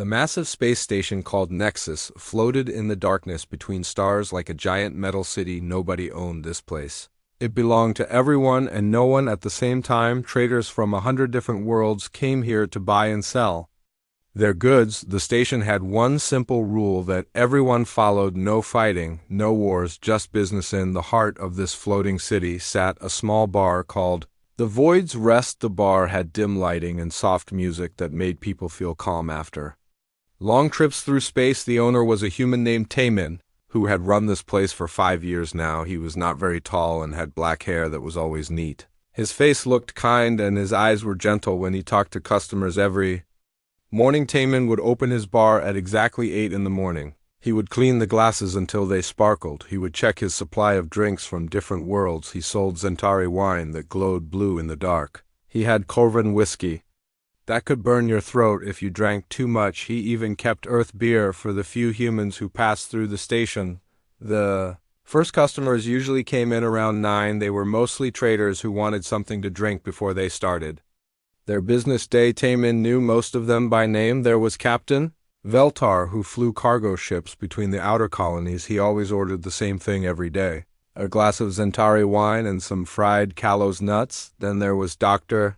The massive space station called Nexus floated in the darkness between stars like a giant metal city. Nobody owned this place. It belonged to everyone and no one at the same time. Traders from 100 different worlds came here to buy and sell their goods. The station had one simple rule that everyone followed: no fighting, no wars, just business. In the heart of this floating city sat a small bar called The Void's Rest. The bar had dim lighting and soft music that made people feel calm after long trips through space. The owner was a human named Taemin, who had run this place for 5 years now. He was not very tall and had black hair that was always neat. His face looked kind and his eyes were gentle when he talked to customers every morning. Taemin would open his bar at exactly 8 in the morning. He would clean the glasses until they sparkled. He would check his supply of drinks from different worlds. He sold Zentari wine that glowed blue in the dark. He had Corvin whiskey that could burn your throat if you drank too much. He even kept Earth beer for the few humans who passed through the station. The first customers usually came in around 9. They were mostly traders who wanted something to drink before they started their business day. Taemin knew most of them by name. There was Captain Veltar, who flew cargo ships between the outer colonies. He always ordered the same thing every day: a glass of Zentari wine and some fried Kalos nuts. Then there was Dr.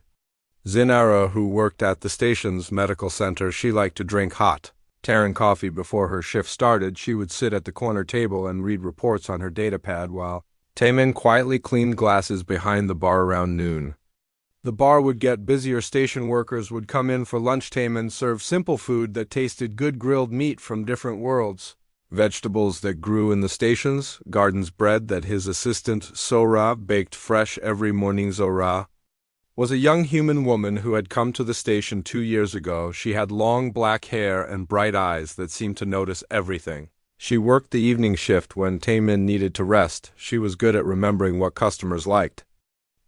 Zinara, who worked at the station's medical center. She liked to drink hot Terran coffee before her shift started. She would sit at the corner table and read reports on her datapad while Taemin quietly cleaned glasses behind the bar. Around noon, the bar would get busier. Station workers would come in for lunch. Taemin served simple food that tasted good: grilled meat from different worlds, vegetables that grew in the stations, gardens, bread that his assistant Sora baked fresh every morning. Zora was a young human woman who had come to the station 2 years ago. She had long black hair and bright eyes that seemed to notice everything. She worked the evening shift when Taemin needed to rest. She was good at remembering what customers liked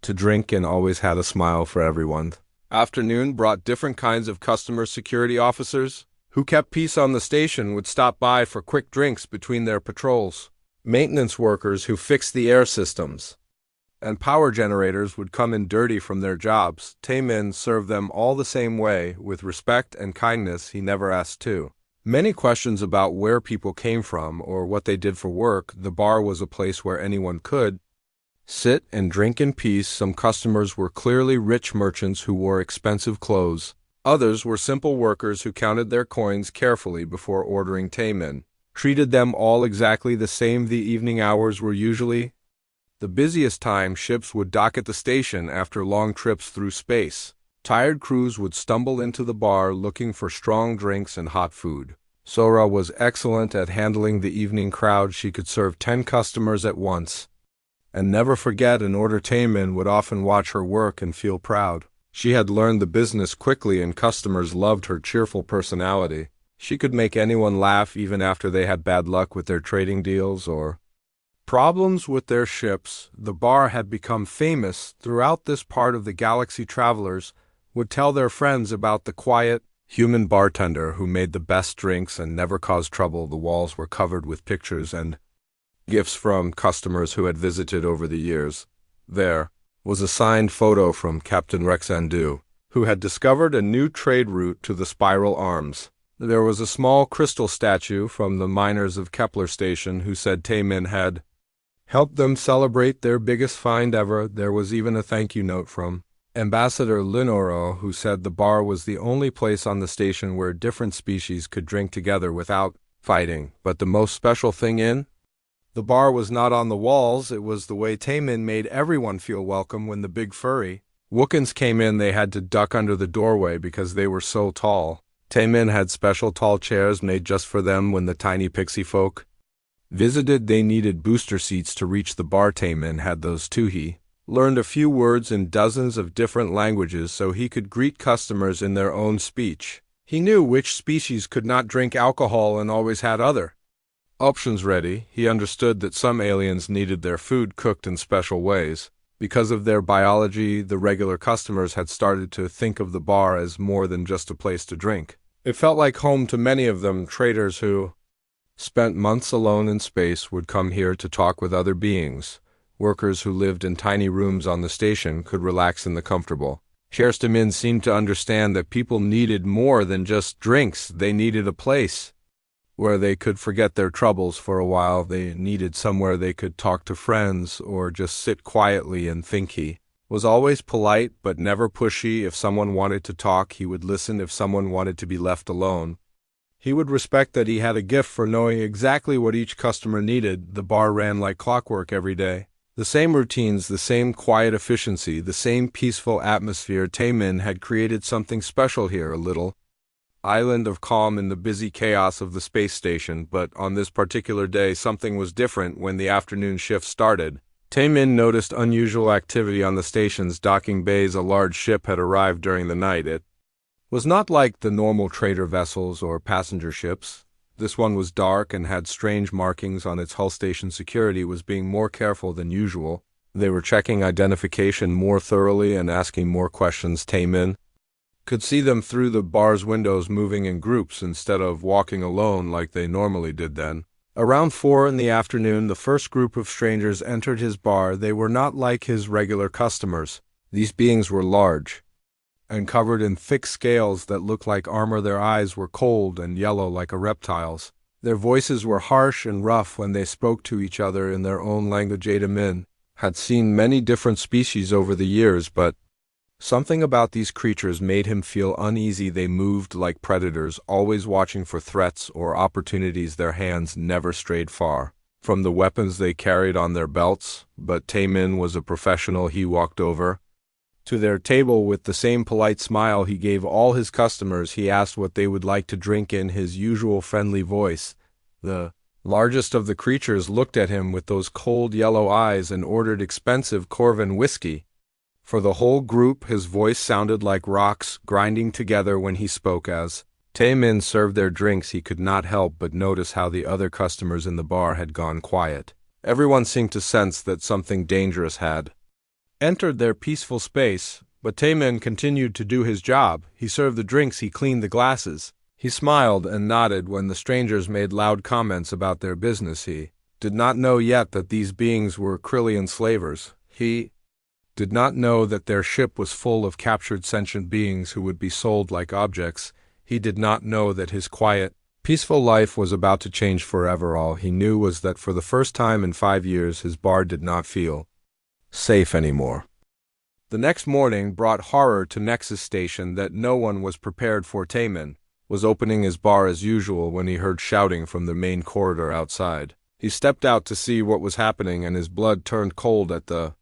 to drink and always had a smile for everyone. Afternoon brought different kinds of customer. Security officers who kept peace on the station would stop by for quick drinks between their patrols. Maintenance workers who fixed the air systems and power generators would come in dirty from their jobs. Taemin served them all the same way, with respect and kindness. He never asked too many questions about where people came from or what they did for work. The bar was a place where anyone could sit and drink in peace. Some customers were clearly rich merchants who wore expensive clothes. Others were simple workers who counted their coins carefully before ordering. Taemin treated them all exactly the same. The evening hours were usually the busiest time. Ships would dock at the station after long trips through space. Tired crews would stumble into the bar looking for strong drinks and hot food. Sora was excellent at handling the evening crowd. She could serve 10 customers at once and never forget an order. Taemin would often watch her work and feel proud. She had learned the business quickly and customers loved her cheerful personality. She could make anyone laugh even after they had bad luck with their trading deals or problems with their ships. The bar had become famous throughout this part of the galaxy. Travelers would tell their friends about the quiet, human bartender who made the best drinks and never caused trouble. The walls were covered with pictures and gifts from customers who had visited over the years. There was a signed photo from Captain Rexandu, who had discovered a new trade route to the Spiral Arms. There was a small crystal statue from the miners of Kepler Station who said Taemin had helped them celebrate their biggest find ever. There was even a thank you note from Ambassador Linoro, who said the bar was the only place on the station where different species could drink together without fighting. But the most special thing in the bar was not on the walls. It was the way Taemin made everyone feel welcome. When the big furry Wookins came in, they had to duck under the doorway because they were so tall. Taemin had special tall chairs made just for them. When the tiny pixie folk visited, they needed booster seats to reach the bar. Taemin had those too. He learned a few words in dozens of different languages so he could greet customers in their own speech. He knew which species could not drink alcohol and always had other options ready. He understood that some aliens needed their food cooked in special ways. Because of their biology, the regular customers had started to think of the bar as more than just a place to drink. It felt like home to many of them. Traders who spent months alone in space would come here to talk with other beings. Workers who lived in tiny rooms on the station could relax in the comfortable Min seemed to understand that people needed more than just drinks. They needed a place where they could forget their troubles for a while. They needed somewhere they could talk to friends or just sit quietly and think. He was always polite but never pushy. If someone wanted to talk, he would listen. If someone wanted to be left alone, he would respect that. He had a gift for knowing exactly what each customer needed. The bar ran like clockwork every day. The same routines, the same quiet efficiency, the same peaceful atmosphere. Taemin had created something special here, a little island of calm in the busy chaos of the space station. But on this particular day, something was different. When the afternoon shift started, Taemin noticed unusual activity on the station's docking bays. A large ship had arrived during the night. It was not like the normal trader vessels or passenger ships. This one was dark and had strange markings on its hull. Station security was being more careful than usual. They were checking identification more thoroughly and asking more questions. Taemin could see them through the bar's windows, moving in groups instead of walking alone like they normally did then. Around 4 in the afternoon, the first group of strangers entered his bar. They were not like his regular customers. These beings were large and covered in thick scales that looked like armor. Their eyes were cold and yellow like a reptile's. Their voices were harsh and rough when they spoke to each other in their own language. Min had seen many different species over the years, but something about these creatures made him feel uneasy. They moved like predators, always watching for threats or opportunities. Their hands never strayed far from the weapons they carried on their belts, but Taemin was a professional. He walked over to their table with the same polite smile he gave all his customers. He asked what they would like to drink in his usual friendly voice. The largest of the creatures looked at him with those cold yellow eyes and ordered expensive Corvin whiskey. For the whole group, his voice sounded like rocks grinding together when he spoke. As Taemin served their drinks, he could not help but notice how the other customers in the bar had gone quiet. Everyone seemed to sense that something dangerous had entered their peaceful space, but Taemin continued to do his job. He served the drinks, he cleaned the glasses. He smiled and nodded when the strangers made loud comments about their business. He did not know yet that these beings were Krillian slavers. He did not know that their ship was full of captured sentient beings who would be sold like objects. He did not know that his quiet, peaceful life was about to change forever. All he knew was that for the first time in 5 years, his bar did not feel safe anymore. The next morning brought horror to Nexus Station that no one was prepared for. Taemin was opening his bar as usual when he heard shouting from the main corridor outside. He stepped out to see what was happening, and his blood turned cold at the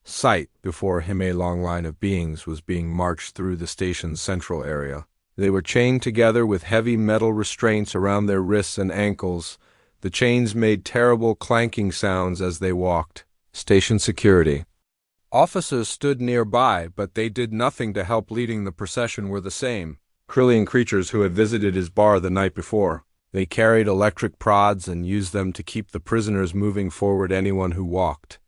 sight. Before him, a long line of beings was being marched through the station's central area. They were chained together with heavy metal restraints around their wrists and ankles. The chains made terrible clanking sounds as they walked. Station security officers stood nearby, but they did nothing to help. Leading the procession were the same Krillian creatures who had visited his bar the night before. They carried electric prods and used them to keep the prisoners moving forward. Anyone who walked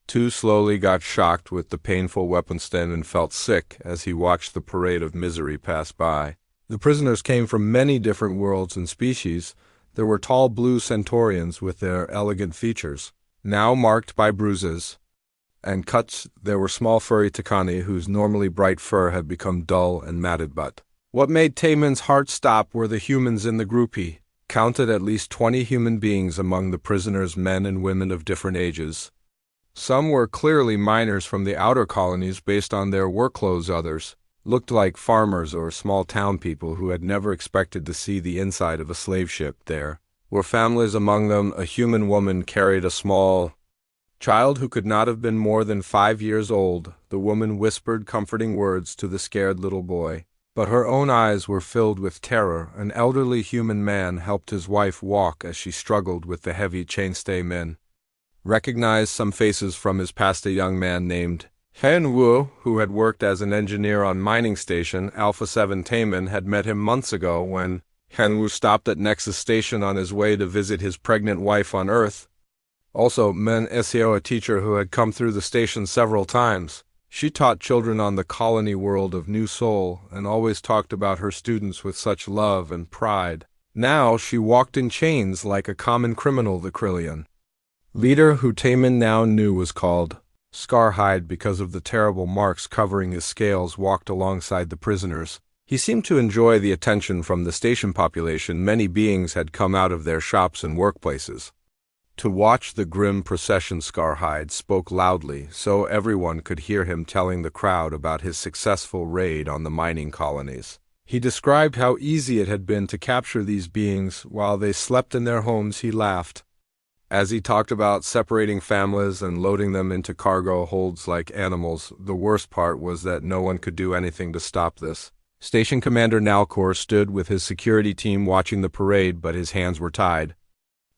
too slowly got shocked with the painful weapon stand and felt sick as he watched the parade of misery pass by. The prisoners came from many different worlds and species. There were tall blue centaurians with their elegant features, now marked by bruises and cuts. There were small furry Takani whose normally bright fur had become dull and matted. But what made Taemin's heart stop were the humans in the group. He counted at least 20 human beings among the prisoners, men and women of different ages. Some were clearly miners from the outer colonies based on their work clothes. Others looked like farmers or small town people who had never expected to see the inside of a slave ship. There were families among them. A human woman carried a small child who could not have been more than 5 years old. The woman whispered comforting words to the scared little boy, but her own eyes were filled with terror. An elderly human man helped his wife walk as she struggled with the heavy chainstay. Men recognized some faces from his past. A young man named Han Wu, who had worked as an engineer on mining station Alpha 7. Taemin had met him months ago when Han Wu stopped at Nexus Station on his way to visit his pregnant wife on Earth. Also, Men Seo, a teacher who had come through the station several times. She taught children on the colony world of New Seoul and always talked about her students with such love and pride. Now she walked in chains like a common criminal. The Krillian leader, who Taemin now knew was called Scarhide, because of the terrible marks covering his scales, walked alongside the prisoners. He seemed to enjoy the attention from the station population. Many beings had come out of their shops and workplaces to watch the grim procession. Scarhide spoke loudly, so everyone could hear him telling the crowd about his successful raid on the mining colonies. He described how easy it had been to capture these beings while they slept in their homes. He laughed as he talked about separating families and loading them into cargo holds like animals. The worst part was that no one could do anything to stop this. Station Commander Nalcor stood with his security team watching the parade, but his hands were tied.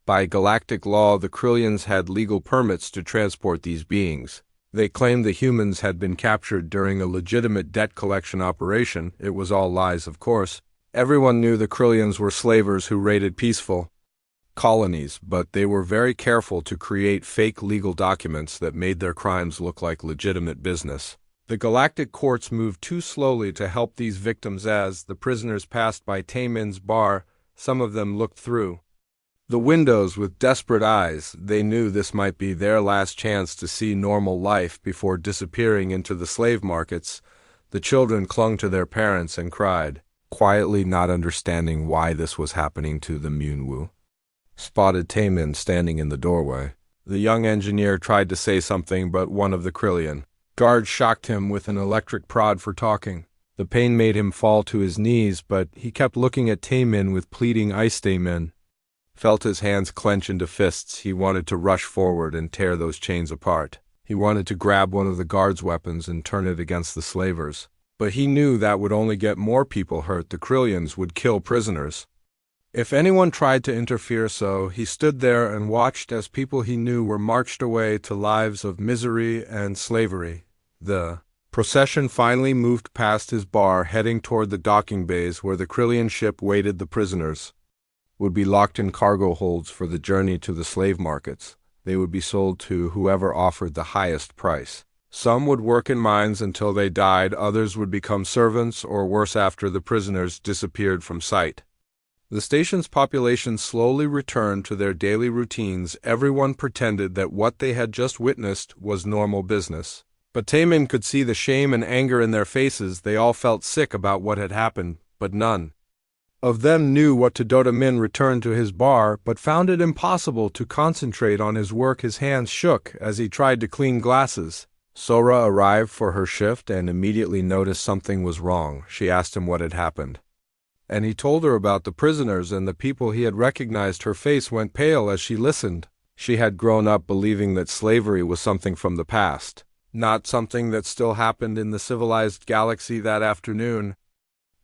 By galactic law, the Krillians had legal permits to transport these beings. They claimed the humans had been captured during a legitimate debt collection operation. It was all lies, of course. Everyone knew the Krillians were slavers who raided peaceful colonies, but they were very careful to create fake legal documents that made their crimes look like legitimate business. The galactic courts moved too slowly to help these victims. As the prisoners passed by Taemin's bar, some of them looked through the windows with desperate eyes. They knew this might be their last chance to see normal life before disappearing into the slave markets. The children clung to their parents and cried, quietly, not understanding why this was happening to them. Yunwoo spotted Taemin standing in the doorway. The young engineer tried to say something, but one of the Krillian guards shocked him with an electric prod for talking. The pain made him fall to his knees, but he kept looking at Taemin with pleading eyes. Taemin felt his hands clench into fists. He wanted to rush forward and tear those chains apart. He wanted to grab one of the guards' weapons and turn it against the slavers. But he knew that would only get more people hurt. The Krillians would kill prisoners if anyone tried to interfere, so he stood there and watched as people he knew were marched away to lives of misery and slavery. The procession finally moved past his bar, heading toward the docking bays where the Krillian ship waited. The prisoners would be locked in cargo holds for the journey to the slave markets. They would be sold to whoever offered the highest price. Some would work in mines until they died, others would become servants, or worse, after the prisoners disappeared from sight. The station's population slowly returned to their daily routines. Everyone pretended that what they had just witnessed was normal business. But Taemin could see the shame and anger in their faces. They all felt sick about what had happened, but none of them knew what to do. Min returned to his bar, but found it impossible to concentrate on his work. His hands shook as he tried to clean glasses. Sora arrived for her shift and immediately noticed something was wrong. She asked him what had happened, and he told her about the prisoners and the people he had recognized. Her face went pale as she listened. She had grown up believing that slavery was something from the past, not something that still happened in the civilized galaxy. That afternoon,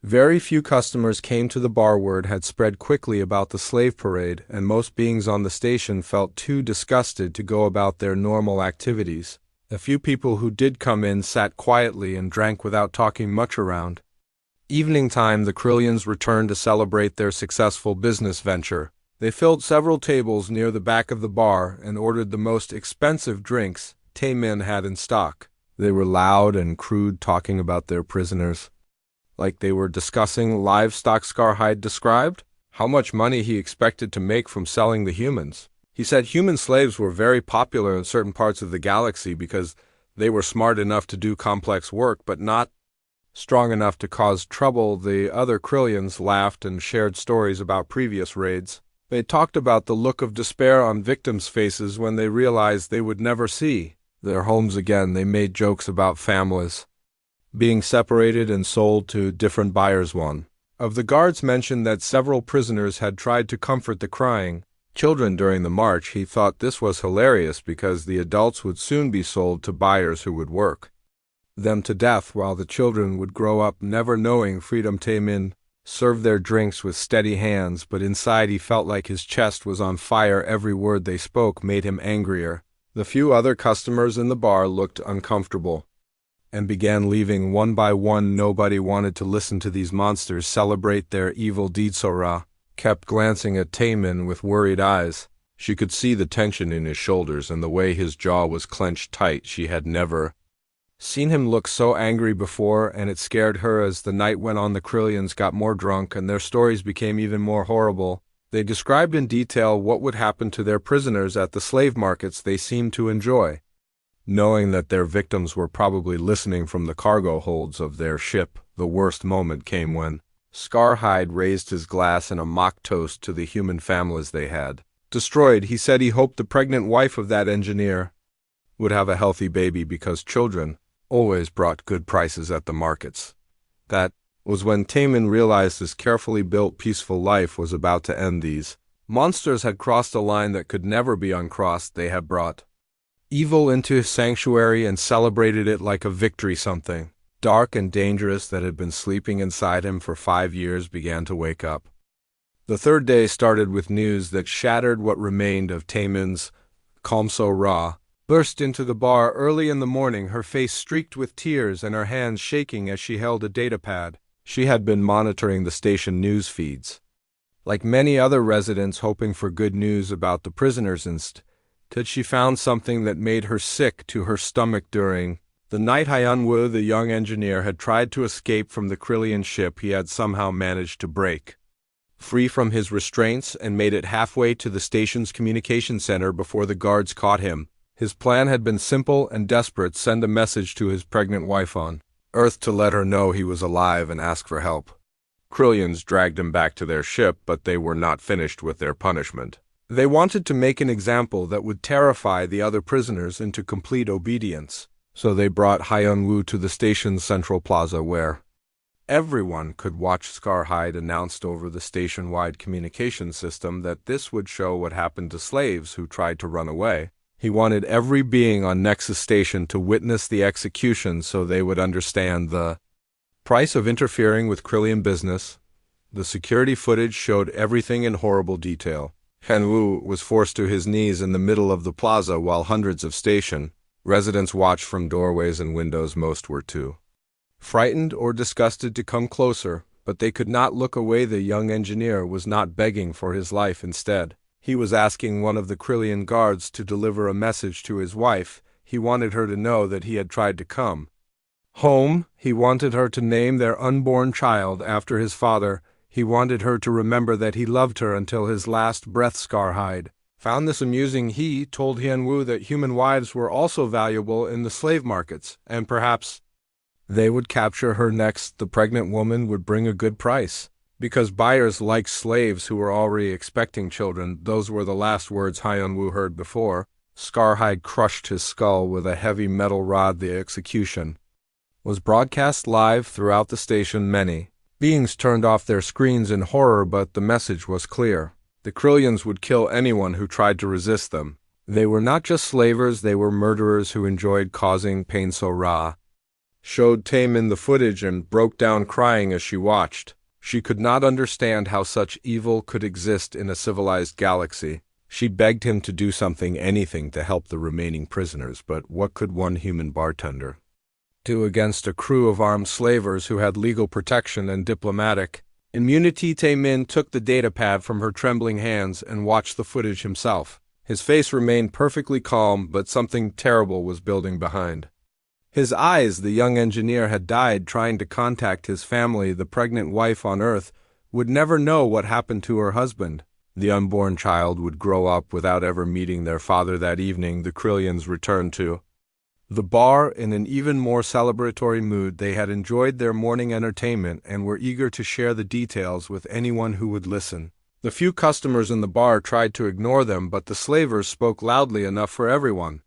very few customers came to the bar. Word had spread quickly about the slave parade, and most beings on the station felt too disgusted to go about their normal activities. A few people who did come in sat quietly and drank without talking much. Around evening time, the Krillians returned to celebrate their successful business venture. They filled several tables near the back of the bar and ordered the most expensive drinks Taemin had in stock. They were loud and crude, talking about their prisoners like they were discussing livestock. Scarhide described how much money he expected to make from selling the humans. He said human slaves were very popular in certain parts of the galaxy because they were smart enough to do complex work, but not strong enough to cause trouble. The other Krillians laughed and shared stories about previous raids. They talked about the look of despair on victims' faces when they realized they would never see their homes again. They made jokes about families being separated and sold to different buyers. One of the guards mentioned that several prisoners had tried to comfort the crying children during the march. He thought this was hilarious because the adults would soon be sold to buyers who would work them to death while the children would grow up never knowing freedom. Taemin served their drinks with steady hands, but inside he felt like his chest was on fire. Every word they spoke made him angrier. The few other customers in the bar looked uncomfortable and began leaving one by one. Nobody wanted to listen to these monsters celebrate their evil deeds. Sora kept glancing at Taemin with worried eyes. She could see the tension in his shoulders and the way his jaw was clenched tight. She had never seen him look so angry before, and it scared her. As the night went on, the Krillians got more drunk and their stories became even more horrible. They described in detail what would happen to their prisoners at the slave markets. They seemed to enjoy Knowing that their victims were probably listening from the cargo holds of their ship, the worst moment came when Scarhide raised his glass in a mock toast to the human families they had destroyed. He said he hoped the pregnant wife of that engineer would have a healthy baby because children always brought good prices at the markets. That was when Taman realized his carefully built peaceful life was about to end. These monsters had crossed a line that could never be uncrossed. They had brought evil into his sanctuary and celebrated it like a victory. Something dark and dangerous that had been sleeping inside him for 5 years began to wake up. The third day started with news that shattered what remained of Taman's calm. So Ra burst into the bar early in the morning, her face streaked with tears and her hands shaking as she held a datapad. She had been monitoring the station news feeds. Like many other residents hoping for good news about the prisoners, instead she found something that made her sick to her stomach. During the night, Hyunwoo, the young engineer, had tried to escape from the Krillian ship. He had somehow managed to break free from his restraints and made it halfway to the station's communication center before the guards caught him. His plan had been simple and desperate: send a message to his pregnant wife on Earth to let her know he was alive and ask for help. Krillians dragged him back to their ship, but they were not finished with their punishment. They wanted to make an example that would terrify the other prisoners into complete obedience. So they brought Hyunwoo to the station's central plaza where everyone could watch. Scarhide announced over the station-wide communication system that this would show what happened to slaves who tried to run away. He wanted every being on Nexus Station to witness the execution so they would understand the price of interfering with Krillian business. The security footage showed everything in horrible detail. Hyunwoo was forced to his knees in the middle of the plaza while hundreds of station residents watched from doorways and windows. Most were too frightened or disgusted to come closer, but they could not look away. The young engineer was not begging for his life. Instead, he was asking one of the Krillian guards to deliver a message to his wife. He wanted her to know that he had tried to come home. He wanted her to name their unborn child after his father. He wanted her to remember that he loved her until his last breath. Scarhide found this amusing. He told Hyunwoo that human wives were also valuable in the slave markets, and perhaps they would capture her next. The pregnant woman would bring a good price, because buyers like slaves who were already expecting children. Those were the last words Hyunwoo heard before Scarhide crushed his skull with a heavy metal rod. The execution was broadcast live throughout the station. Many beings turned off their screens in horror, but the message was clear. The Krillians would kill anyone who tried to resist them. They were not just slavers, they were murderers who enjoyed causing pain. So Ra showed Taman the footage and broke down crying as she watched. She could not understand how such evil could exist in a civilized galaxy. She begged him to do something, anything, to help the remaining prisoners, but what could one human bartender do against a crew of armed slavers who had legal protection and diplomatic immunity? Taman took the datapad from her trembling hands and watched the footage himself. His face remained perfectly calm, but something terrible was building behind his eyes. The young engineer had died trying to contact his family. The pregnant wife on Earth would never know what happened to her husband. The unborn child would grow up without ever meeting their father. That evening, the Krillians returned to the bar in an even more celebratory mood. They had enjoyed their morning entertainment and were eager to share the details with anyone who would listen. The few customers in the bar tried to ignore them, but the slavers spoke loudly enough for everyone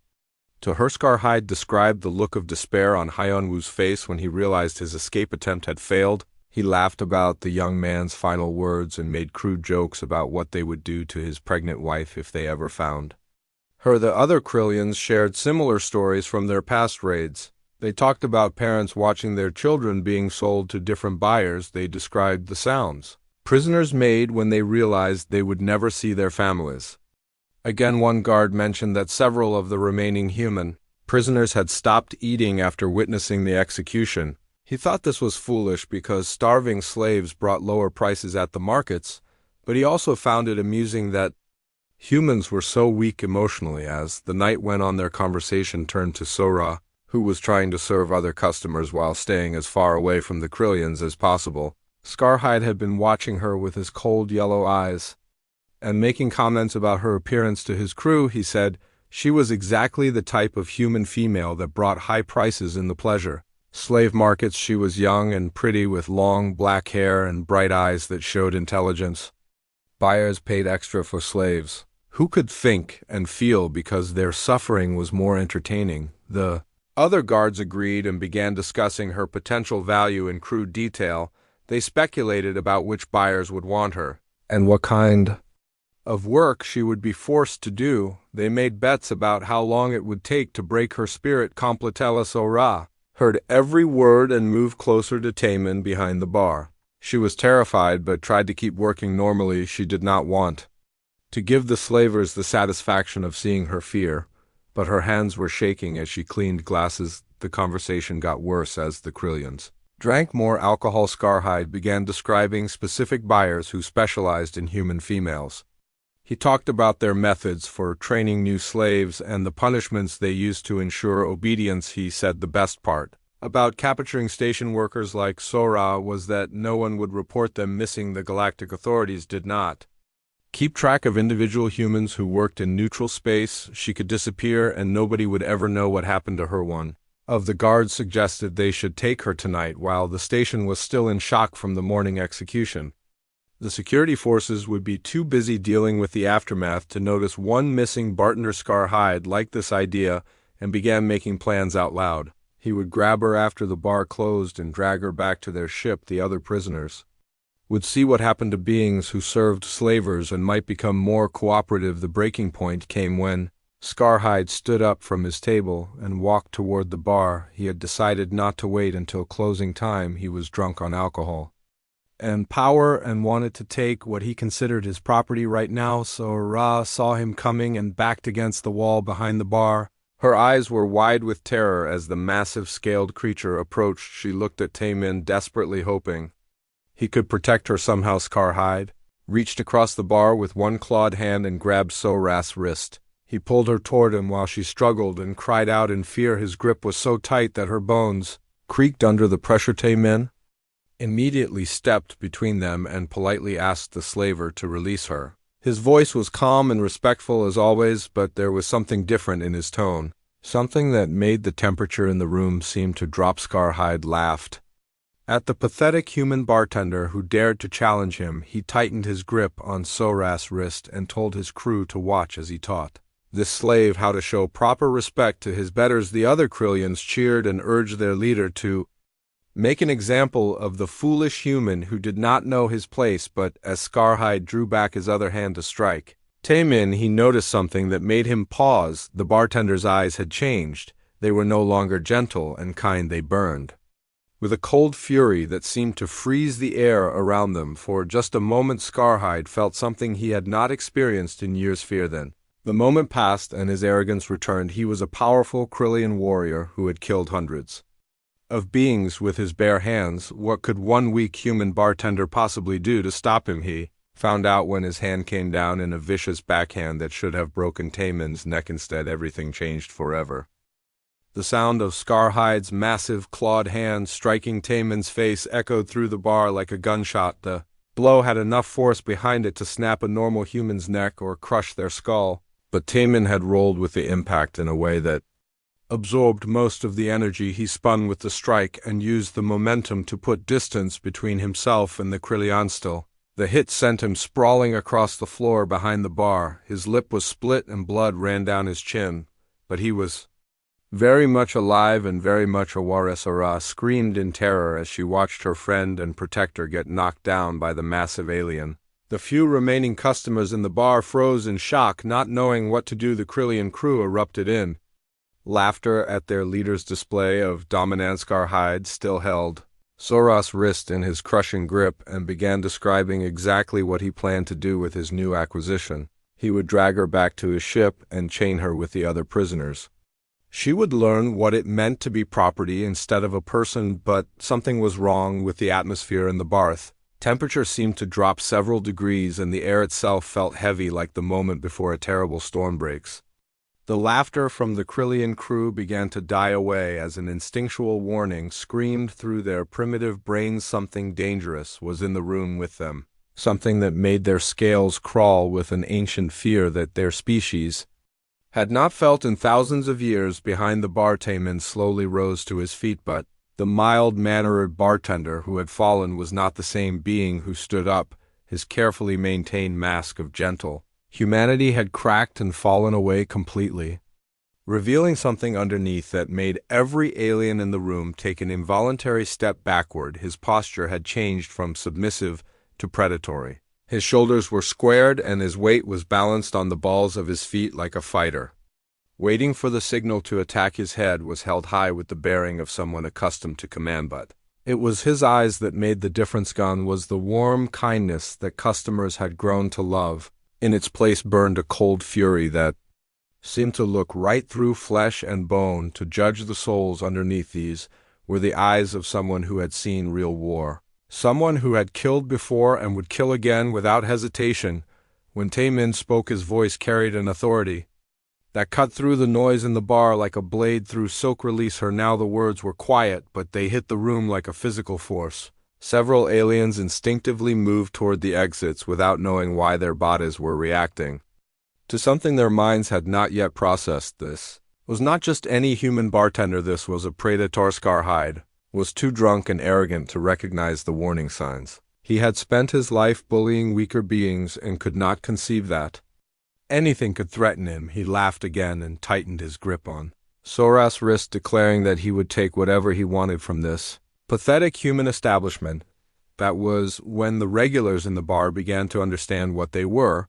to hear. Scarhide described the look of despair on Hyunwoo's face when he realized his escape attempt had failed. He laughed about the young man's final words and made crude jokes about what they would do to his pregnant wife if they ever found her. The other Krillians shared similar stories from their past raids. They talked about parents watching their children being sold to different buyers. They described the sounds prisoners made when they realized they would never see their families again. One guard mentioned that several of the remaining human prisoners had stopped eating after witnessing the execution. He thought this was foolish because starving slaves brought lower prices at the markets, but he also found it amusing that humans were so weak emotionally. As the night went on, their conversation turned to Sora, who was trying to serve other customers while staying as far away from the Krillians as possible. Scarhide had been watching her with his cold yellow eyes and making comments about her appearance to his crew. He said, She was exactly the type of human female that brought high prices in the pleasure slave markets. She was young and pretty with long black hair and bright eyes that showed intelligence. Buyers paid extra for slaves. Who could think and feel because their suffering was more entertaining? The other guards agreed and began discussing her potential value in crude detail. They speculated about which buyers would want her, and what kind of work she would be forced to do. They made bets about how long it would take to break her spirit. Completella Sora heard every word and moved closer to Taman behind the bar. She was terrified but tried to keep working normally. She did not want to give the slavers the satisfaction of seeing her fear, but her hands were shaking as she cleaned glasses. The conversation got worse as the Krillians drank more alcohol. Scarhide began describing specific buyers who specialized in human females. He talked about their methods for training new slaves and the punishments they used to ensure obedience. He said the best part about capturing station workers like Sora was that no one would report them missing. The Galactic authorities did not keep track of individual humans who worked in neutral space. She could disappear and nobody would ever know what happened to her. One of the guards suggested they should take her tonight while the station was still in shock from the morning execution. The security forces would be too busy dealing with the aftermath to notice one missing Bartender. Scarhide liked this idea and began making plans out loud. He would grab her after the bar closed and drag her back to their ship. The other prisoners would see what happened to beings who served slavers and might become more cooperative. The breaking point came when Scarhide stood up from his table and walked toward the bar. He had decided not to wait until closing time. He was drunk on alcohol and power and wanted to take what he considered his property right now. So Ra saw him coming and backed against the wall behind the bar. Her eyes were wide with terror as the massive scaled creature approached. She looked at Taman desperately, hoping he could protect her somehow. Scarhide reached across the bar with one clawed hand and grabbed Sora's wrist. He pulled her toward him while she struggled and cried out in fear. His grip was so tight that her bones creaked under the pressure. Taman immediately stepped between them and politely asked the slaver to release her. His voice was calm and respectful as always, but there was something different in his tone, something that made the temperature in the room seem to drop. Scarhide laughed at the pathetic human bartender who dared to challenge him. He tightened his grip on Sora's wrist and told his crew to watch as he taught this slave how to show proper respect to his betters. The other Krillians cheered and urged their leader to make an example of the foolish human who did not know his place. But as Scarhide drew back his other hand to strike Taman, he noticed something that made him pause. The bartender's eyes had changed. They were no longer gentle and kind. They burned with a cold fury that seemed to freeze the air around them. For just a moment Scarhide felt something he had not experienced in years. Fear. Then the moment passed and his arrogance returned. He was a powerful Krillian warrior who had killed hundreds of beings with his bare hands. What could one weak human bartender possibly do to stop him? He found out when his hand came down in a vicious backhand that should have broken Taman's neck. Instead, everything changed forever. The sound of Scarhide's massive clawed hand striking Taman's face echoed through the bar like a gunshot. The blow had enough force behind it to snap a normal human's neck or crush their skull, but Taman had rolled with the impact in a way that absorbed most of the energy. He spun with the strike and used the momentum to put distance between himself and the Krillian. Still, the hit sent him sprawling across the floor behind the bar. His lip was split and blood ran down his chin, but he was very much alive and very much aware. Sora screamed in terror as she watched her friend and protector get knocked down by the massive alien. The few remaining customers in the bar froze in shock, not knowing what to do. The Krillian crew erupted in laughter at their leader's display of dominance. Scarhide still held Sora's wrist in his crushing grip and began describing exactly what he planned to do with his new acquisition. He would drag her back to his ship and chain her with the other prisoners. She would learn what it meant to be property instead of a person. But something was wrong with the atmosphere in the barth. Temperature seemed to drop several degrees and the air itself felt heavy, like the moment before a terrible storm breaks. The laughter from the Krillian crew began to die away as an instinctual warning screamed through their primitive brains. Something dangerous was in the room with them, something that made their scales crawl with an ancient fear that their species had not felt in thousands of years. Behind the bar, Taman slowly rose to his feet, but the mild-mannered bartender who had fallen was not the same being who stood up. His carefully maintained mask of gentle humanity had cracked and fallen away completely, revealing something underneath that made every alien in the room take an involuntary step backward. His posture had changed from submissive to predatory. His shoulders were squared and his weight was balanced on the balls of his feet like a fighter. Waiting for the signal to attack, his head was held high with the bearing of someone accustomed to command, but it was his eyes that made the difference. Gone was the warm kindness that customers had grown to love. In its place burned a cold fury that seemed to look right through flesh and bone to judge the souls underneath. These were the eyes of someone who had seen real war, someone who had killed before and would kill again without hesitation. When Taemin spoke, his voice carried an authority that cut through the noise in the bar like a blade through silk. Release her now. The words were quiet, but they hit the room like a physical force. Several aliens instinctively moved toward the exits without knowing why. Their bodies were reacting to something their minds had not yet processed. This was not just any human bartender. This was a predator. Scarhide was too drunk and arrogant to recognize the warning signs. He had spent his life bullying weaker beings and could not conceive that anything could threaten him. He laughed again and tightened his grip on Sora's wrist, declaring that he would take whatever he wanted from this pathetic human establishment. That was when the regulars in the bar began to understand what they were.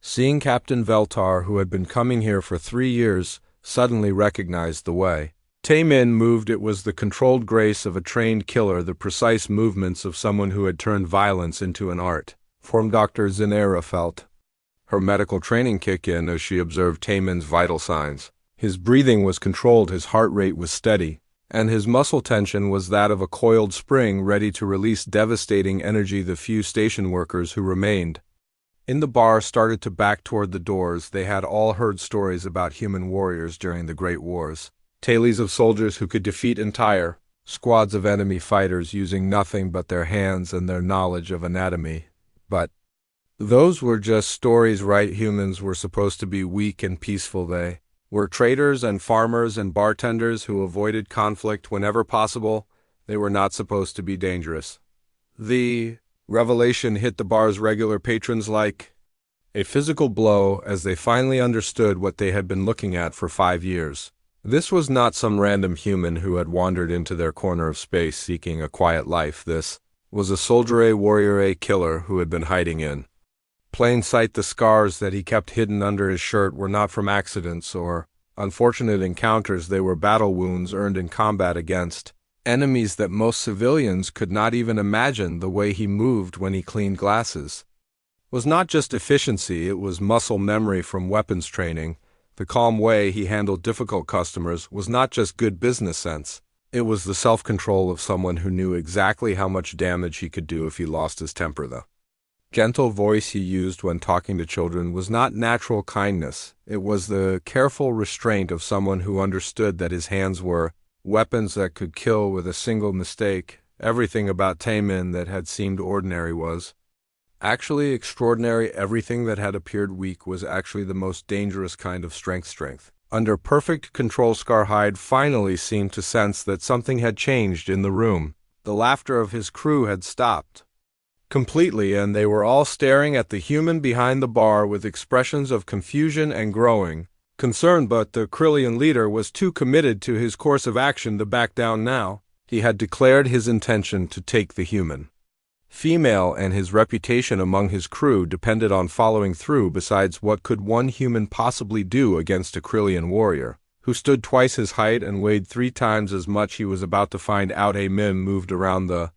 Seeing Captain Veltar, who had been coming here for 3 years, suddenly recognized the way Taemin moved. It was the controlled grace of a trained killer, the precise movements of someone who had turned violence into an art form. Dr. Zinera felt her medical training kick in as she observed Taemin's vital signs. His breathing was controlled, his heart rate was steady, and his muscle tension was that of a coiled spring ready to release devastating energy. The few station workers who remained in the bar started to back toward the doors. They had all heard stories about human warriors during the Great Wars, tales of soldiers who could defeat entire squads of enemy fighters using nothing but their hands and their knowledge of anatomy. But those were just stories, right? Humans were supposed to be weak and peaceful. They were traders and farmers and bartenders who avoided conflict whenever possible. They were not supposed to be dangerous. The revelation hit the bar's regular patrons like a physical blow as they finally understood what they had been looking at for 5 years. This was not some random human who had wandered into their corner of space seeking a quiet life. This was a soldier, warrior, killer who had been hiding in plain sight. The scars that he kept hidden under his shirt were not from accidents or unfortunate encounters. They were battle wounds earned in combat against enemies that most civilians could not even imagine. The way he moved when he cleaned glasses was not just efficiency, it was muscle memory from weapons training. The calm way he handled difficult customers was not just good business sense, it was the self-control of someone who knew exactly how much damage he could do if he lost his temper. The gentle voice he used when talking to children was not natural kindness. It was the careful restraint of someone who understood that his hands were weapons that could kill with a single mistake. Everything about Taemin that had seemed ordinary was actually extraordinary. Everything that had appeared weak was actually the most dangerous kind of strength. Under perfect control, Scarhide finally seemed to sense that something had changed in the room. The laughter of his crew had stopped completely, and they were all staring at the human behind the bar with expressions of confusion and growing concern. But the Krillian leader was too committed to his course of action to back down now. He had declared his intention to take the human female, and his reputation among his crew depended on following through. Besides, what could one human possibly do against a Krillian warrior who stood twice his height and weighed 3 times as much? He was about to find out. Mim moved around the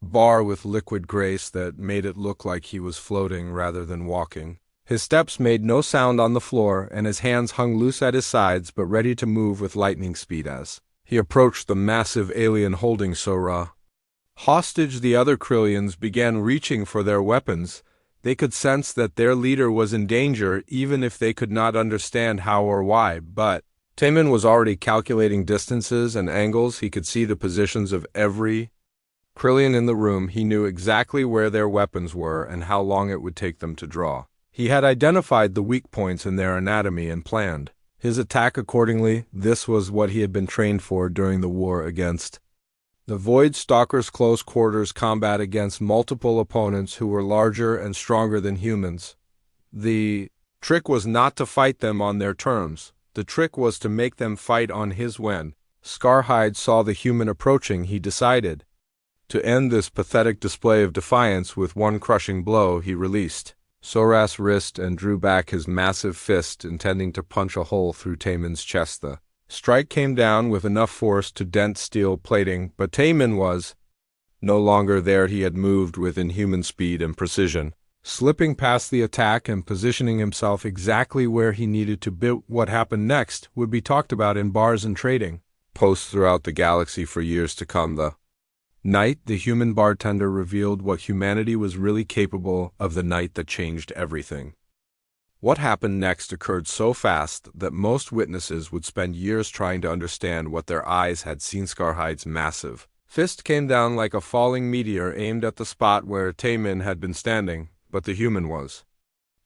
bar with liquid grace that made it look like he was floating rather than walking. His steps made no sound on the floor, and his hands hung loose at his sides but ready to move with lightning speed as he approached the massive alien holding Sora hostage. The other Krillians began reaching for their weapons. They could sense that their leader was in danger, even if they could not understand how or why. But Taemin was already calculating distances and angles. He could see the positions of every Krillian in the room. He knew exactly where their weapons were and how long it would take them to draw. He had identified the weak points in their anatomy and planned his attack accordingly. This was what he had been trained for during the war against the Void Stalker's close quarters combat against multiple opponents who were larger and stronger than humans. The trick was not to fight them on their terms. The trick was to make them fight on his. When Scarhide saw the human approaching, he decided to end this pathetic display of defiance with one crushing blow. He released Sora's wrist and drew back his massive fist, intending to punch a hole through Taemin's chest. The strike came down with enough force to dent steel plating, but Taemin was no longer there. He had moved with inhuman speed and precision, slipping past the attack and positioning himself exactly where he needed to be. What happened next would be talked about in bars and trading posts throughout the galaxy for years to come. The night the human bartender revealed what humanity was really capable of, the night that changed everything. What happened next occurred so fast that most witnesses would spend years trying to understand what their eyes had seen. Scarhide's massive fist came down like a falling meteor, aimed at the spot where Taemin had been standing, but the human was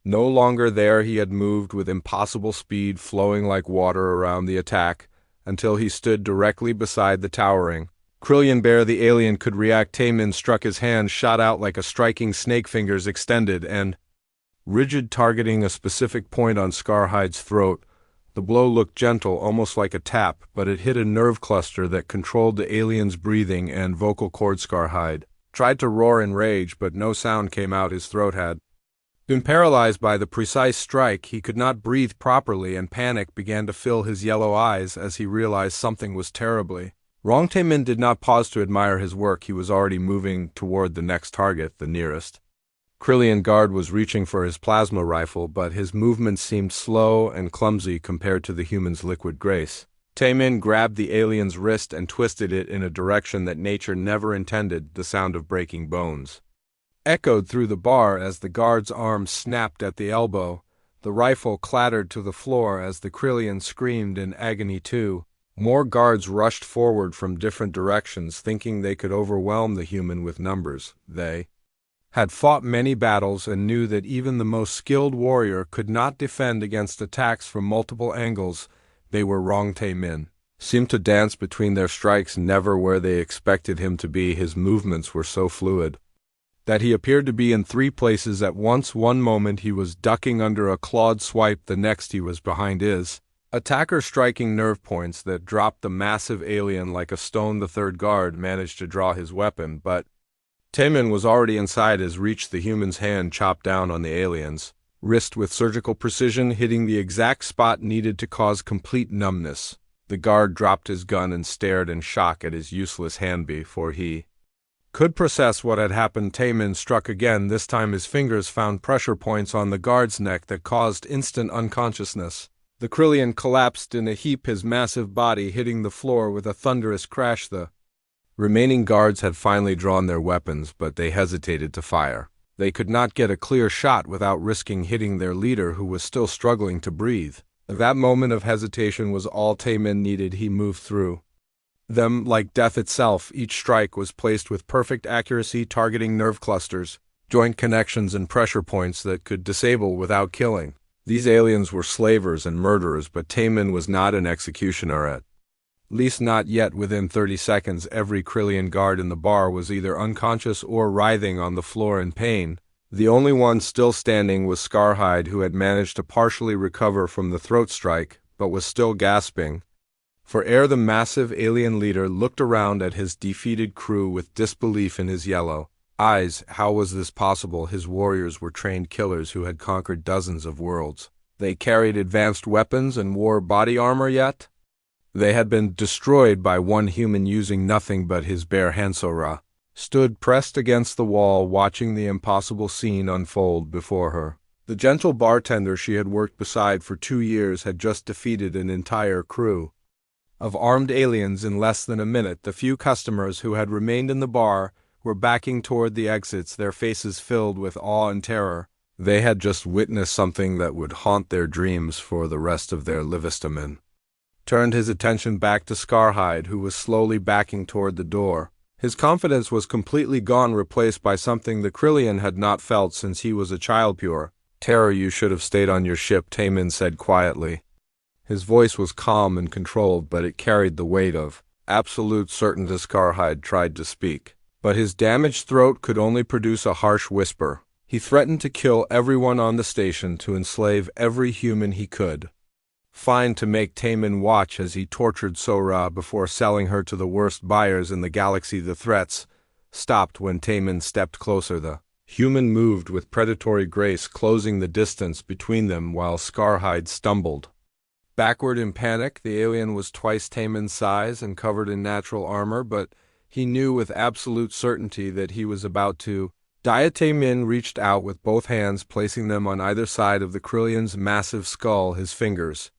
no longer there. He had moved with impossible speed, flowing like water around the attack, until he stood directly beside the towering Krillian bear. The alien could react. Taemin struck. His hand shot out like a striking snake, fingers extended and rigid, targeting a specific point on Scarhide's throat. The blow looked gentle, almost like a tap, but it hit a nerve cluster that controlled the alien's breathing and vocal cords. Scarhide tried to roar in rage, but no sound came out. His throat had been paralyzed by the precise strike. He could not breathe properly, and panic began to fill his yellow eyes as he realized something was terribly wrong. Taemin did not pause to admire his work. He was already moving toward the next target. The nearest Krillian guard was reaching for his plasma rifle, but his movements seemed slow and clumsy compared to the human's liquid grace. Taemin grabbed the alien's wrist and twisted it in a direction that nature never intended. The sound of breaking bones echoed through the bar as the guard's arm snapped at the elbow. The rifle clattered to the floor as the Krillian screamed in agony too. More guards rushed forward from different directions, thinking they could overwhelm the human with numbers. They had fought many battles and knew that even the most skilled warrior could not defend against attacks from multiple angles. They were wrong. Taemin seemed to dance between their strikes, never where they expected him to be. His movements were so fluid that he appeared to be in three places at once. One moment he was ducking under a clawed swipe, the next he was behind his attacker, striking nerve points that dropped the massive alien like a stone. The third guard managed to draw his weapon, but Taemin was already inside his reach. The human's hand chopped down on the alien's wrist with surgical precision, hitting the exact spot needed to cause complete numbness. The guard dropped his gun and stared in shock at his useless hand. Before he could process what had happened, Taemin struck again. This time his fingers found pressure points on the guard's neck that caused instant unconsciousness. The Krillian collapsed in a heap, his massive body hitting the floor with a thunderous crash. The remaining guards had finally drawn their weapons, but they hesitated to fire. They could not get a clear shot without risking hitting their leader, who was still struggling to breathe. That moment of hesitation was all Taemin needed. He moved through them like death itself. Each strike was placed with perfect accuracy, targeting nerve clusters, joint connections, and pressure points that could disable without killing. These aliens were slavers and murderers, but Taemin was not an executioner, at least not yet. Within 30 seconds, every Krillian guard in the bar was either unconscious or writhing on the floor in pain. The only one still standing was Scarhide, who had managed to partially recover from the throat strike, but was still gasping for air. The massive alien leader looked around at his defeated crew with disbelief in his yellow eyes. How was this possible? His warriors were trained killers who had conquered dozens of worlds. They carried advanced weapons and wore body armor, yet they had been destroyed by one human using nothing but his bare hands. Sora stood pressed against the wall, watching the impossible scene unfold before her. The gentle bartender she had worked beside for 2 years had just defeated an entire crew of armed aliens in less than a minute. The few customers who had remained in the bar were backing toward the exits, their faces filled with awe and terror. They had just witnessed something that would haunt their dreams for the rest of their lives. Taemin turned his attention back to Scarhide, who was slowly backing toward the door. His confidence was completely gone, replaced by something the Krillian had not felt since he was a child, pure terror. You should have stayed on your ship, Taemin said quietly. His voice was calm and controlled, but it carried the weight of absolute certainty. Scarhide tried to speak, but his damaged throat could only produce a harsh whisper. He threatened to kill everyone on the station, to enslave every human he could. Fine to make Taman watch as he tortured Sora before selling her to the worst buyers in the galaxy. The threats stopped when Taman stepped closer. The human moved with predatory grace, closing the distance between them while Scarhide stumbled backward in panic. The alien was twice Taman's size and covered in natural armor, but he knew with absolute certainty that he was about to die. Taman reached out with both hands, placing them on either side of the Krillion's massive skull. His fingers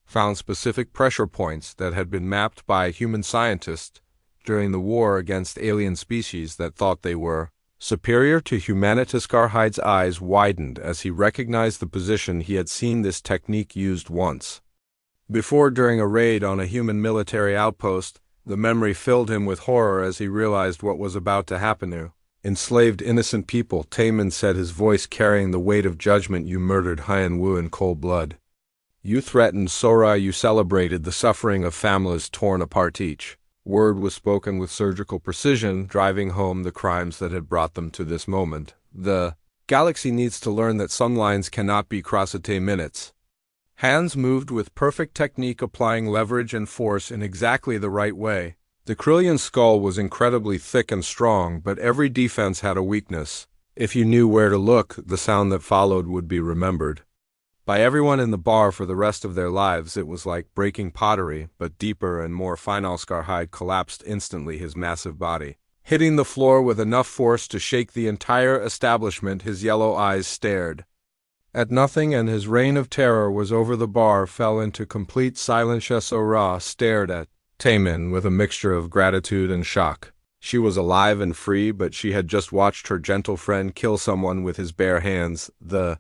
found specific pressure points that had been mapped by human scientists during the war against alien species that thought they were superior to humanity. Scarhide's eyes widened as he recognized the position. He had seen this technique used once before during a raid on a human military outpost. The memory filled him with horror as he realized what was about to happen to enslaved innocent people. Taman said, his voice carrying the weight of judgment, "You murdered Hyan Wu in cold blood. You threatened Sora. You celebrated the suffering of families torn apart." Each word was spoken with surgical precision, driving home the crimes that had brought them to this moment. The galaxy needs to learn that some lines cannot be crossed. Minutes. Hands moved with perfect technique, applying leverage and force in exactly the right way. The Krillian skull was incredibly thick and strong, but every defense had a weakness. If you knew where to look, the sound that followed would be remembered by everyone in the bar for the rest of their lives. It was like breaking pottery, but deeper and more final. Scarhide collapsed instantly, his massive body hitting the floor with enough force to shake the entire establishment. His yellow eyes stared at nothing, and his reign of terror was over. The bar fell into complete silence. Sora stared at Taman with a mixture of gratitude and shock. She was alive and free, but she had just watched her gentle friend kill someone with his bare hands. The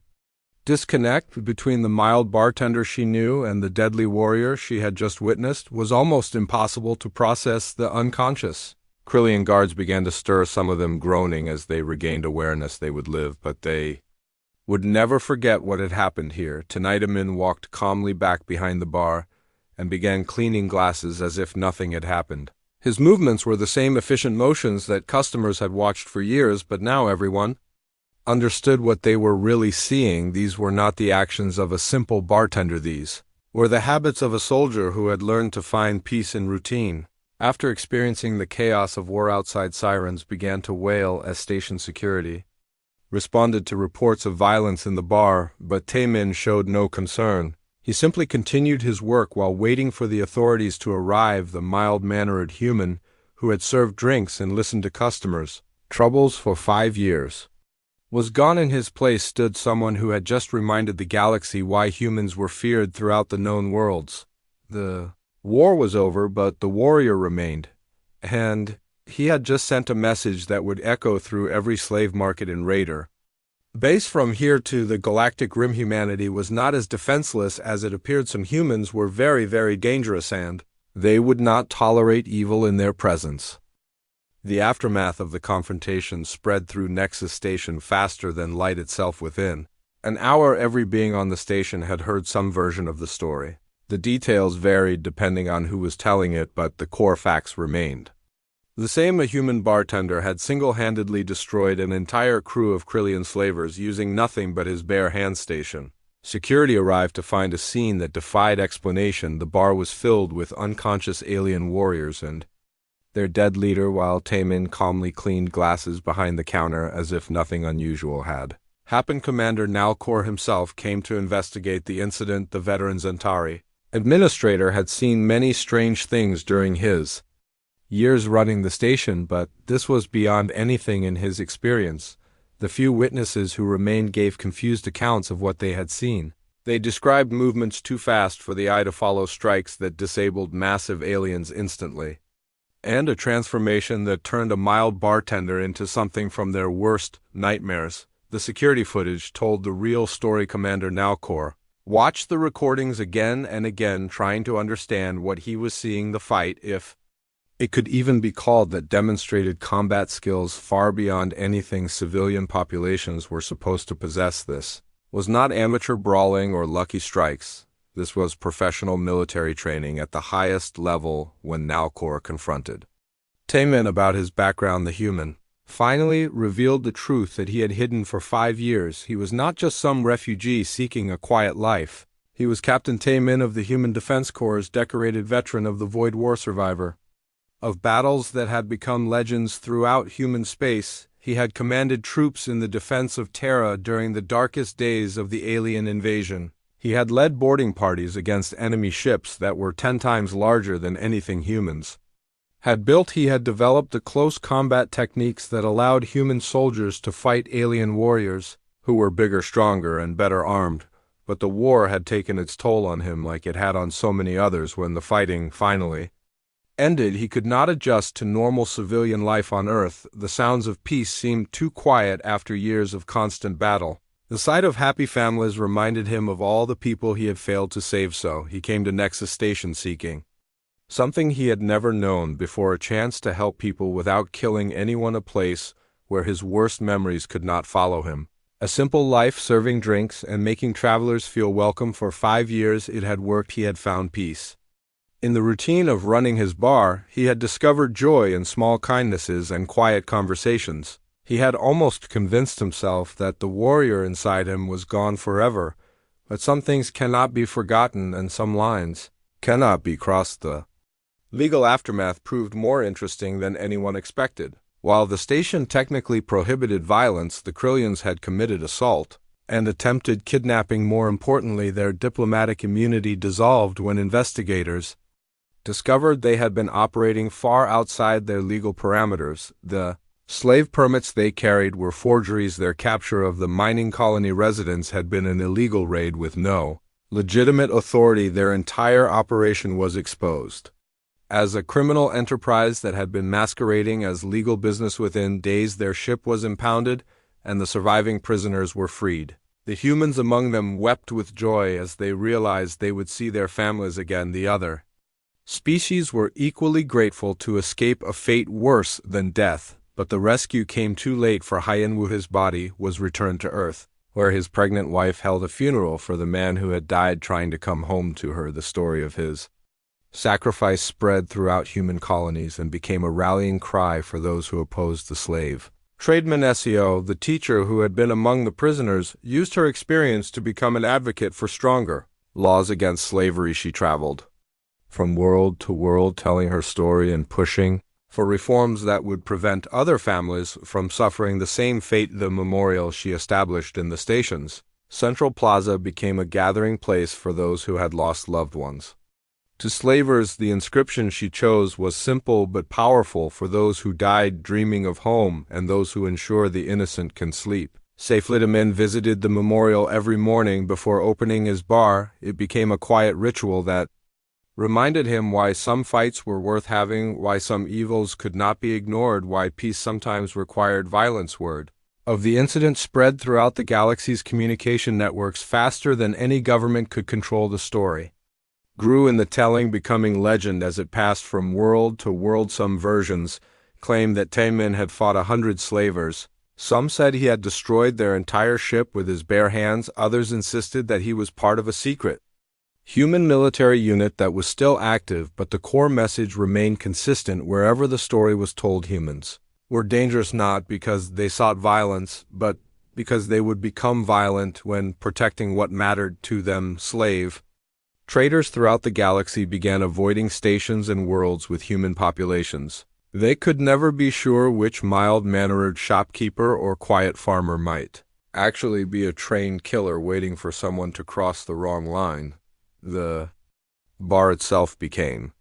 disconnect between the mild bartender she knew and the deadly warrior she had just witnessed was almost impossible to process. The unconscious Krillian guards began to stir, some of them groaning as they regained awareness. They would live, but they would never forget what had happened here. Tonight, Amin walked calmly back behind the bar and began cleaning glasses as if nothing had happened. His movements were the same efficient motions that customers had watched for years, but now everyone understood what they were really seeing. These were not the actions of a simple bartender. These were the habits of a soldier who had learned to find peace in routine. After experiencing the chaos of war outside, sirens began to wail as station security responded to reports of violence in the bar, but Taman showed no concern. He simply continued his work while waiting for the authorities to arrive. The mild-mannered human who had served drinks and listened to customers' troubles for 5 years was gone. In his place stood someone who had just reminded the galaxy why humans were feared throughout the known worlds. The war was over, but the warrior remained, and he had just sent a message that would echo through every slave market in Raider base. From here to the Galactic Rim, humanity was not as defenseless as it appeared. Some humans were very, very dangerous, and they would not tolerate evil in their presence. The aftermath of the confrontation spread through Nexus Station faster than light itself. Within an hour, every being on the station had heard some version of the story. The details varied depending on who was telling it, but the core facts remained the same. A human bartender had single-handedly destroyed an entire crew of Krillian slavers using nothing but his bare hand. Station security arrived to find a scene that defied explanation. The bar was filled with unconscious alien warriors and their dead leader, while Taman calmly cleaned glasses behind the counter as if nothing unusual had happened. Commander Nalcor himself came to investigate the incident. The veteran Zentari administrator had seen many strange things during his years running the station, but this was beyond anything in his experience. The few witnesses who remained gave confused accounts of what they had seen. They described movements too fast for the eye to follow, strikes that disabled massive aliens instantly, and a transformation that turned a mild bartender into something from their worst nightmares. The security footage told the real story. Commander Nalcor watched the recordings again and again, trying to understand what he was seeing. The fight, if it could even be called that, demonstrated combat skills far beyond anything civilian populations were supposed to possess. This was not amateur brawling or lucky strikes. This was professional military training at the highest level when Nalcor confronted Taemin about his background. The human finally revealed the truth that he had hidden for 5 years. He was not just some refugee seeking a quiet life. He was Captain Taemin of the Human Defense Corps, decorated veteran of the Void War survivor. Of battles that had become legends throughout human space, he had commanded troops in the defense of Terra during the darkest days of the alien invasion. He had led boarding parties against enemy ships that were 10 times larger than anything humans had built. He had developed the close combat techniques that allowed human soldiers to fight alien warriors who were bigger, stronger, and better armed. But the war had taken its toll on him like it had on so many others. When the fighting finally ended, he could not adjust to normal civilian life on Earth. The sounds of peace seemed too quiet after years of constant battle. The sight of happy families reminded him of all the people he had failed to save, so he came to Nexus Station seeking something he had never known before, a chance to help people without killing anyone, a place where his worst memories could not follow him. A simple life, serving drinks and making travelers feel welcome. For 5 years it had worked. He had found peace in the routine of running his bar. He had discovered joy in small kindnesses and quiet conversations. He had almost convinced himself that the warrior inside him was gone forever, but some things cannot be forgotten and some lines cannot be crossed. The legal aftermath proved more interesting than anyone expected. While the station technically prohibited violence, the Krillians had committed assault and attempted kidnapping. More importantly, their diplomatic immunity dissolved when investigators discovered they had been operating far outside their legal parameters. The slave permits they carried were forgeries. Their capture of the mining colony residents had been an illegal raid with no legitimate authority. Their entire operation was exposed as a criminal enterprise that had been masquerading as legal business. Within days, their ship was impounded and the surviving prisoners were freed. The humans among them wept with joy as they realized they would see their families again. The other species were equally grateful to escape a fate worse than death, but the rescue came too late for Hyenwu. His body was returned to Earth, where his pregnant wife held a funeral for the man who had died trying to come home to her. The story of his sacrifice spread throughout human colonies and became a rallying cry for those who opposed the slave trade. Manesio, the teacher who had been among the prisoners, used her experience to become an advocate for stronger laws against slavery. She traveled from world to world telling her story and pushing for reforms that would prevent other families from suffering the same fate. The memorial she established in the station's central plaza became a gathering place for those who had lost loved ones to slavers. The inscription she chose was simple but powerful: for those who died dreaming of home and those who ensure the innocent can sleep safely. Taemin visited the memorial every morning before opening his bar. It became a quiet ritual that reminded him why some fights were worth having, why some evils could not be ignored, why peace sometimes required violence. Word of the incident spread throughout the galaxy's communication networks faster than any government could control. The story grew in the telling, becoming legend as it passed from world to world. Some versions claimed that Taemin had fought 100 slavers. Some said he had destroyed their entire ship with his bare hands. Others insisted that he was part of a secret human military unit that was still active, but the core message remained consistent wherever the story was told. Humans were dangerous not because they sought violence, but because they would become violent when protecting what mattered to them. Slave traders throughout the galaxy began avoiding stations and worlds with human populations. They could never be sure which mild-mannered shopkeeper or quiet farmer might actually be a trained killer waiting for someone to cross the wrong line. The bar itself became